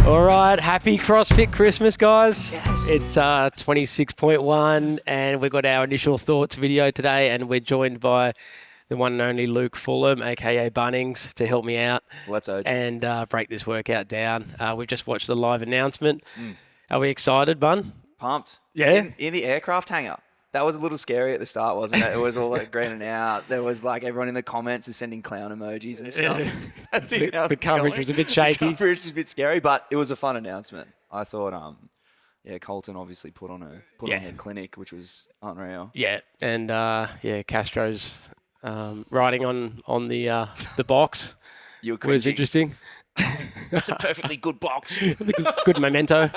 All right, happy CrossFit Christmas, guys. Yes. It's 26.1, and we've got our initial thoughts video today, and we're joined by the one and only Luke Fulham, aka Bunnings, to help me out Let's urge. and break this workout down. We've just watched the live announcement. Are we excited, Bun? Pumped. Yeah? In the aircraft hangar. That was a little scary at the start, wasn't it? It was all like greening out. There was like everyone in the comments is sending clown emojis and stuff. The coverage was a bit shaky. The coverage was a bit scary, but it was a fun announcement. I thought, Colton obviously put on a clinic, which was unreal. Yeah, and Castro's riding on the box. You were was cringy. interesting. It's a perfectly good box. Good memento.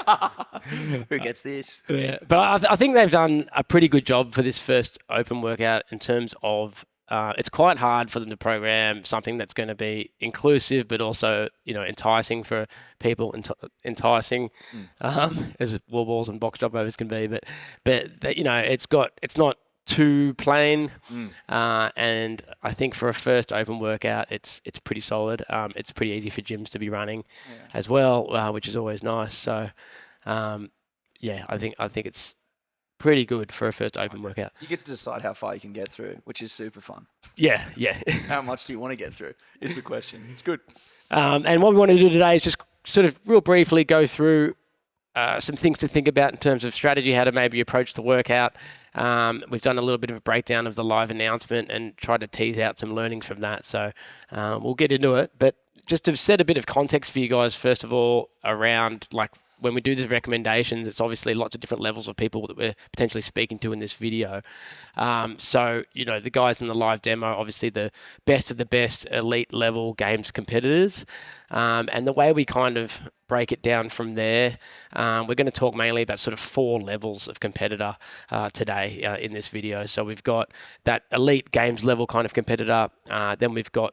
Who gets this? Yeah, but I think they've done a pretty good job for this first open workout in terms of it's quite hard for them to program something that's going to be inclusive but also enticing for people, enticing as wall balls and box jump overs can be. But it's not too plain, and I think for a first open workout, it's pretty solid. It's pretty easy for gyms to be running as well, which is always nice. So, I think it's pretty good for a first open workout. You get to decide how far you can get through, which is super fun. Yeah. How much do you want to get through is the question. It's good. And what we want to do today is just sort of real briefly go through some things to think about in terms of strategy, how to maybe approach the workout. We've done a little bit of a breakdown of the live announcement and tried to tease out some learnings from that. So we'll get into it. But just to set a bit of context for you guys, first of all, around like when we do the recommendations, it's obviously lots of different levels of people that we're potentially speaking to in this video. So, the guys in the live demo, obviously the best of the best elite level games competitors. And the way we kind of break it down from there, we're going to talk mainly about sort of 4 levels of competitor today in this video. So we've got that elite games level kind of competitor. Then we've got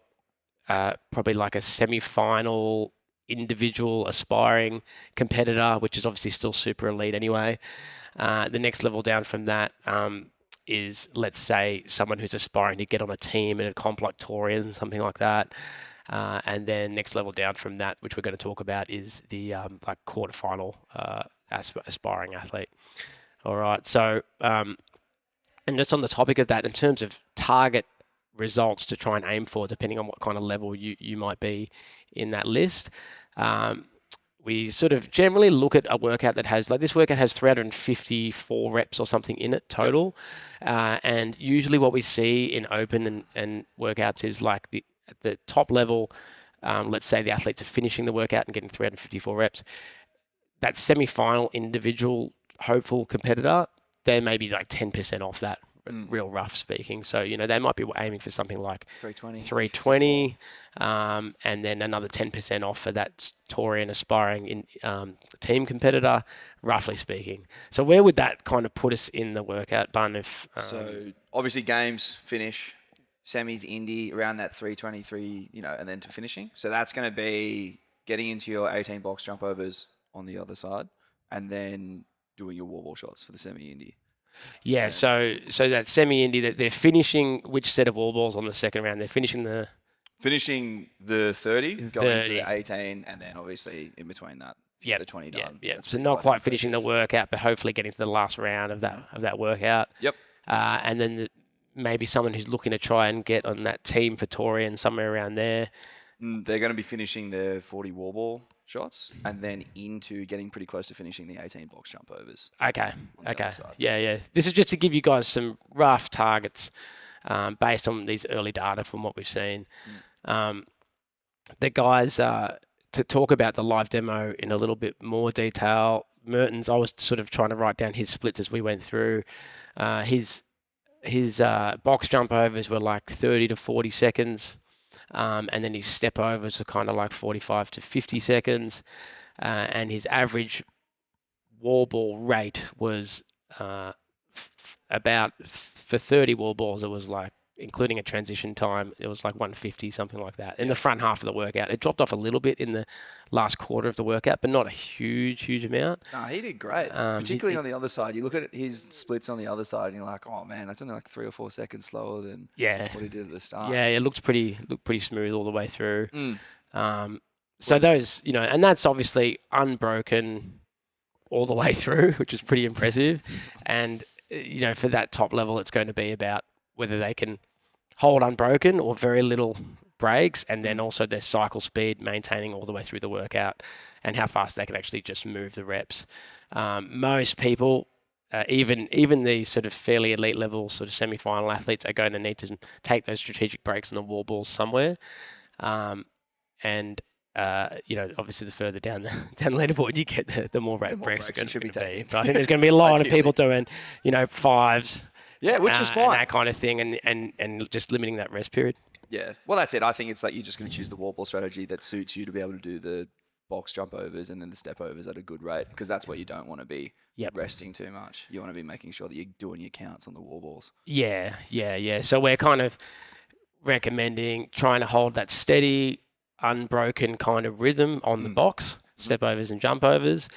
probably like a semi-final individual aspiring competitor, which is obviously still super elite anyway. The next level down from that is, let's say, someone who's aspiring to get on a team in a comp like Torian, something like that. And then next level down from that, which we're going to talk about, is the like quarterfinal aspiring athlete. All right. So, and just on the topic of that, in terms of target results to try and aim for, depending on what kind of level you might be in that list, we sort of generally look at a workout that has, like this workout has 354 reps or something in it total. And usually what we see in open and workouts is like at the top level, let's say the athletes are finishing the workout and getting 354 reps. That semi-final individual hopeful competitor, they're maybe like 10% off that, real rough speaking. So, they might be aiming for something like 320, and then another 10% off for that Torian aspiring team competitor, roughly speaking. So where would that kind of put us in the workout, Bun? So obviously games finish, semis, indie, around that 323, and then to finishing. So that's going to be getting into your 18 box jump overs on the other side, and then doing your wall ball shots for the semi-indie. Yeah, so that semi-indie, that they're finishing which set of wall balls on the second round? They're finishing the 30, going to the 18, and then obviously in between that, the 20 done. Yeah. So not quite finishing the workout, but hopefully getting to the last round of that workout. Yep. And then maybe someone who's looking to try and get on that team for Torian, somewhere around there. They're going to be finishing their 40 wall ball shots and then into getting pretty close to finishing the 18 box jump overs. Okay. Yeah. This is just to give you guys some rough targets based on these early data from what we've seen. The guys, to talk about the live demo in a little bit more detail, Mertens, I was sort of trying to write down his splits as we went through. His box jump overs were like 30 to 40 seconds. And then his step overs are kind of like 45 to 50 seconds. And his average wall ball rate was about, for 30 wall balls, it was like, including a transition time, it was like 150, something like that. In the front half of the workout. It dropped off a little bit in the last quarter of the workout, but not a huge amount. No, he did great. Particularly on the other side. You look at his splits on the other side and you're like, oh man, that's only like 3 or 4 seconds slower than what he did at the start. Yeah, it looked pretty smooth all the way through. So those, and that's obviously unbroken all the way through, which is pretty impressive. And, for that top level, it's going to be about whether they can hold unbroken or very little breaks, and then also their cycle speed maintaining all the way through the workout and how fast they can actually just move the reps. Most people, even these sort of fairly elite level sort of semi-final athletes, are going to need to take those strategic breaks on the wall balls somewhere. Obviously the further down the leaderboard you get, the more breaks are going to be. But I think there's going to be a lot of people doing, fives. Yeah, which is fine. And that kind of thing, and just limiting that rest period. Yeah, well, that's it. I think it's like you're just going to choose the wall ball strategy that suits you to be able to do the box jump overs and then the step overs at a good rate, because that's what you don't want to be resting too much. You want to be making sure that you're doing your counts on the wall balls. Yeah. So we're kind of recommending trying to hold that steady, unbroken kind of rhythm on the box, step overs and jump overs.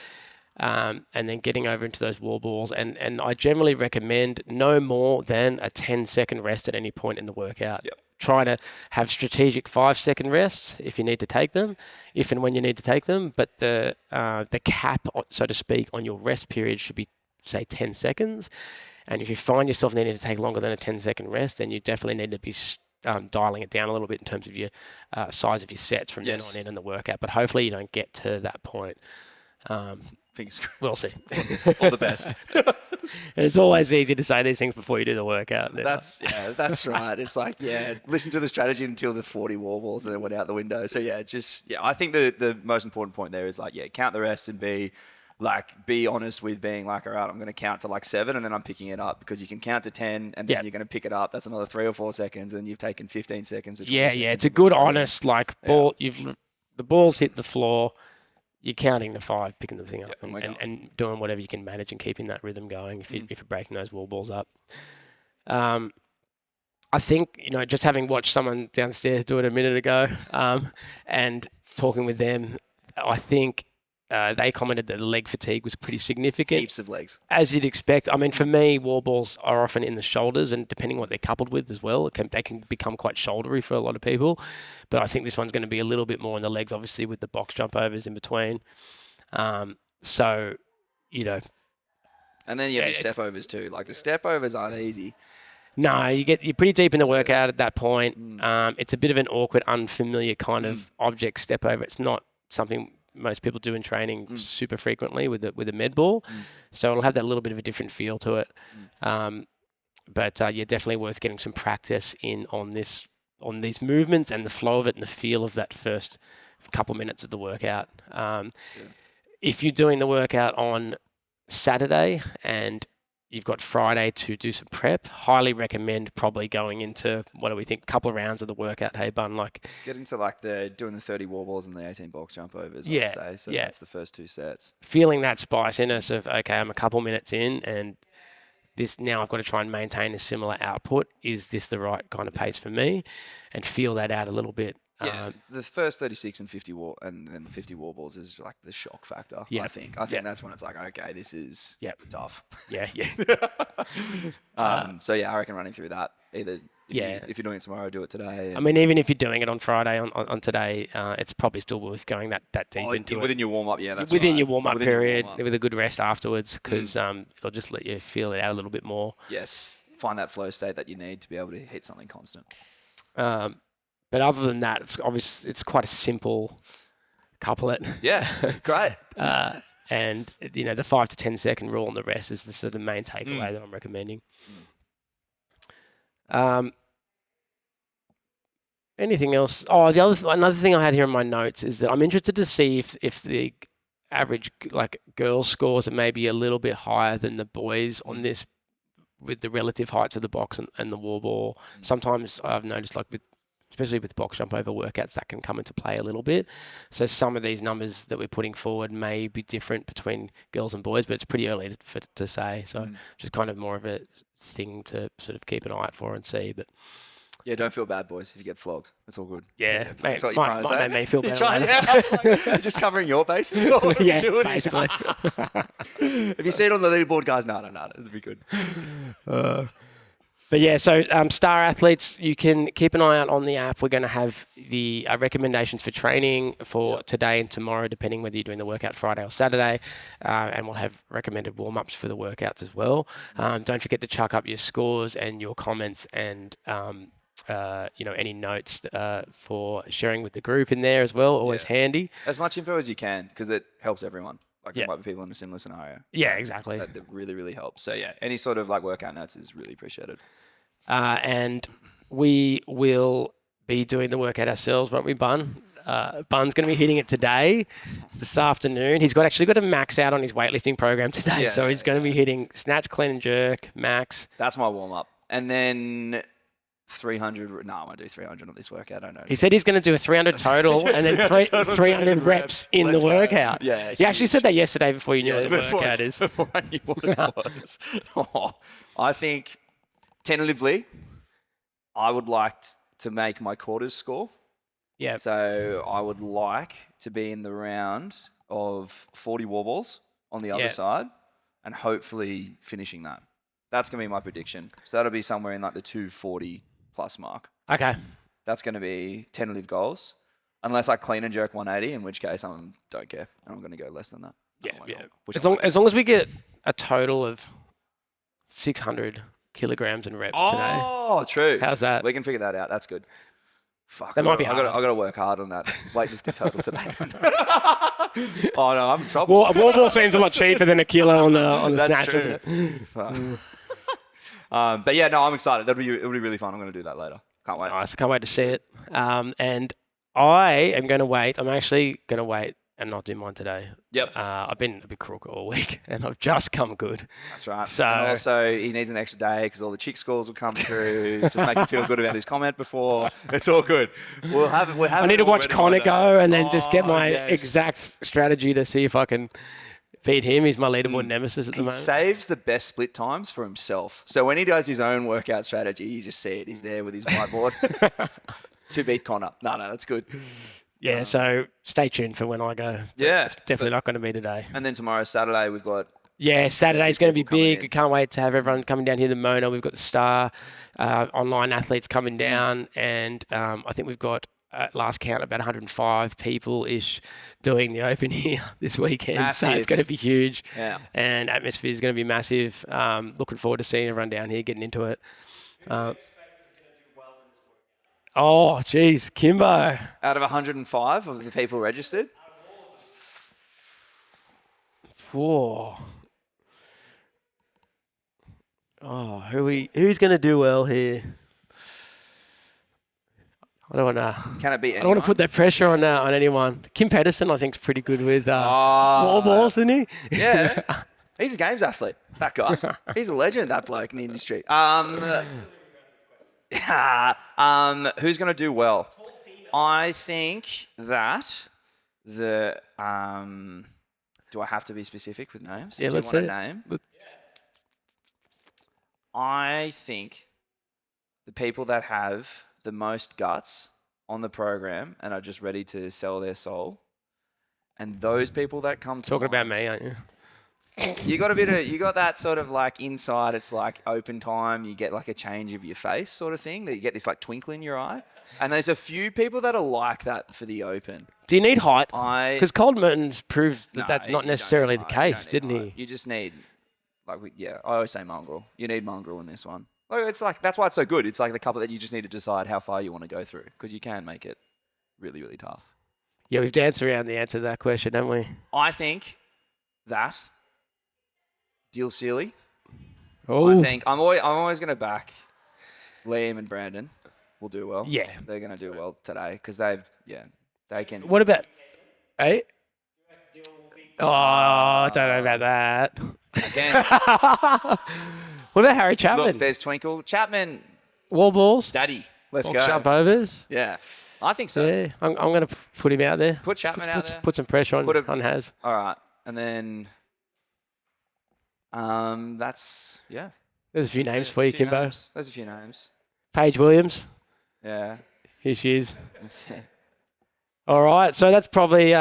And then getting over into those wall balls. And I generally recommend no more than a 10-second rest at any point in the workout. Yep. Try to have strategic 5-second rests if you need to take them, if and when you need to take them. But the cap, so to speak, on your rest period should be, say, 10 seconds. And if you find yourself needing to take longer than a 10-second rest, then you definitely need to be dialing it down a little bit in terms of your size of your sets from then on in the workout. But hopefully you don't get to that point. We'll see. All the best. It's always easy to say these things before you do the workout. That's right. It's like, listen to the strategy until the 40 wall balls and then went out the window. So I think the most important point there is like, count the rest and be honest with being like, all right, I'm going to count to like 7 and then I'm picking it up, because you can count to 10 and then you're going to pick it up. That's another 3 or 4 seconds, and you've taken 15 seconds. To It's a good, honest, ball. The ball's hit the floor. You're counting to 5, picking the thing up, and doing whatever you can manage and keeping that rhythm going if you're breaking those wall balls up. I think, just having watched someone downstairs do it a minute ago and talking with them, I think they commented that the leg fatigue was pretty significant. Heaps of legs. As you'd expect. I mean, for me, wall balls are often in the shoulders, and depending what they're coupled with as well, they can become quite shouldery for a lot of people. But I think this one's going to be a little bit more in the legs, obviously, with the box jump overs in between. And then you have your step overs too. Like, the step overs aren't easy. No, you're pretty deep in the workout at that point. It's a bit of an awkward, unfamiliar kind of object step over. It's not something most people do in training super frequently with a med ball. So it'll have that little bit of a different feel to it. But definitely worth getting some practice in on these movements and the flow of it and the feel of that first couple minutes of the workout. If you're doing the workout on Saturday and you've got Friday to do some prep, highly recommend probably going into, what do we think, a couple of rounds of the workout, hey, Bun? Get into doing the 30 wall balls and the 18 box jump overs, I'd say. So that's the first 2 sets. Feeling that spiciness of, okay, I'm a couple minutes in and now I've got to try and maintain a similar output. Is this the right kind of pace for me? And feel that out a little bit. The first 36 and 50 and then 50 wall balls is like the shock factor. I think that's when it's like, okay, this is tough. I reckon running through that either. If you're doing it tomorrow, do it today. I mean, even if you're doing it on Friday on today, it's probably still worth going that deep into it. Within your warm up, that's within your warm up period with a good rest afterwards, because it'll just let you feel it out a little bit more. Yes, find that flow state that you need to be able to hit something constant. But other than that, it's quite a simple couplet. Yeah, great. And the 5 to 10 second rule on the rest is the sort of main takeaway that I'm recommending. Anything else? Oh, another thing I had here in my notes is that I'm interested to see if the average girls scores are maybe a little bit higher than the boys on this, with the relative heights of the box and the wall ball. Sometimes I've noticed especially with box jump over workouts, that can come into play a little bit. So some of these numbers that we're putting forward may be different between girls and boys, but it's pretty early to say. So just kind of more of a thing to sort of keep an eye out for and see. But don't feel bad, boys, if you get flogged. It's all good. Yeah, that's what you're trying to say. Might make me feel bad. Just covering your bases. Basically. If you see it on the leaderboard, guys, no, it'll be good. But yeah, so Starr athletes, you can keep an eye out on the app. We're going to have the recommendations for training for today and tomorrow, depending whether you're doing the workout Friday or Saturday. And we'll have recommended warm-ups for the workouts as well. Don't forget to chuck up your scores and your comments and any notes for sharing with the group in there as well. Always handy. As much info as you can, because it helps everyone. Like there might be people in a similar scenario. Yeah, exactly. That really, really helps. So yeah, any sort of like workout notes is really appreciated. And we will be doing the workout ourselves, won't we, Bun? Bun's going to be hitting it today, this afternoon. He's actually got to max out on his weightlifting program today. So he's going to be hitting snatch, clean and jerk, max. That's my warm-up. And then 300. No, I won't do 300 on this workout. I don't know. He said he's going to do a 300 total and then 300 reps in the workout. Yeah. You actually said that yesterday before you knew what the workout is. Before I knew what it was. I think, tentatively, I would like to make my quarters score. Yeah. So I would like to be in the round of 40 wall balls on the other side and hopefully finishing that. That's going to be my prediction. So that'll be somewhere in like the 240 plus mark. Okay. That's going to be tentative goals. Unless I clean and jerk 180, in which case I don't care. And I'm going to go less than that. Yeah. As long as we get a total of 600 kilograms and reps today. Oh, true. How's that? We can figure that out. That's good. Fuck. That might be hard. I've got to work hard on that weightlifting total today. Oh no, I'm in trouble. Well, a wall ball seems a lot cheaper than a kilo on the That's snatch, true. isn't it? But yeah, no, I'm excited. It'll be really fun. I'm going to do that later. Can't wait. Nice. Can't wait to see it. And I am going to wait. I'm actually going to wait and not do mine today. Yep. I've been a bit crook all week, and I've just come good. That's right. So, and also, he needs an extra day because all the chick scores will come through. Just make him feel good about his comment before. It's all good. We'll have it. I need to watch Connor go and then just get my exact strategy to see if I can beat him. He's my leaderboard nemesis at the moment. He saves the best split times for himself. So when he does his own workout strategy, you just see it. He's there with his whiteboard to beat Connor. No, that's good. Yeah, so stay tuned for when I go. Yeah. It's definitely not going to be today. And then tomorrow, Saturday, we've got... Yeah, Saturday's going to be big. in. We can't wait to have everyone coming down here to Mona. We've got the Starr online athletes coming down, and I think we've got, at last count, about 105 people-ish doing the Open here this weekend. Massive. So it's going to be huge. Yeah. And atmosphere is going to be massive. Looking forward to seeing everyone down here, getting into it. Oh, geez, Kimbo. Out of 105 of the people registered? Whoa. Oh, who's going to do well here? I don't want to. Can it be anyone? I don't want to put that pressure on anyone. Kim Pedersen, I think, is pretty good with wall balls, isn't he? Yeah. He's a games athlete, that guy. He's a legend, that bloke in the industry. Who's going to do well? I think that the... do I have to be specific with names? Yeah, do let's you say want a name? I think the people that have the most guts on the program and are just ready to sell their soul, and those people that come to Talking about mind, me, aren't you? you got that sort of like inside, it's like open time, you get like a change of your face sort of thing, that you get this like twinkle in your eye. And there's a few people that are like that for the Open. Do you need height? Because Cold Mertens proves that No, that's you not don't necessarily need the height. You case, don't need didn't height. he? You just need, I always say mongrel. You need mongrel in this one. Like, it's like, that's why it's so good. It's like the couple that you just need to decide how far you want to go through, because you can make it really, really tough. Yeah, we've danced around the answer to that question, haven't we? I think that Deal Sealy. Oh, I think I'm always going to back Liam and Brandon. Will do well. Yeah. They're going to do well today because they can. what about? Eh? Oh, I don't know about that. Again, What about Harry Chapman? look, there's Twinkle. Chapman, Wall balls? Daddy. Let's Or go. jump overs? Yeah. I think so. Yeah, I'm going to put him out there. Put Chapman out there. Put some pressure on Haz. All right. And then that's, yeah. There's a few names for you, Kimbo. There's a few names. Paige Williams. Yeah. Here she is. That's it. All right, so that's probably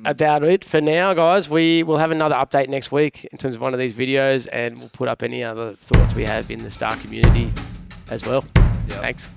about it for now, guys. We will have another update next week in terms of one of these videos, and we'll put up any other thoughts we have in the Starr community as well. Yep. Thanks.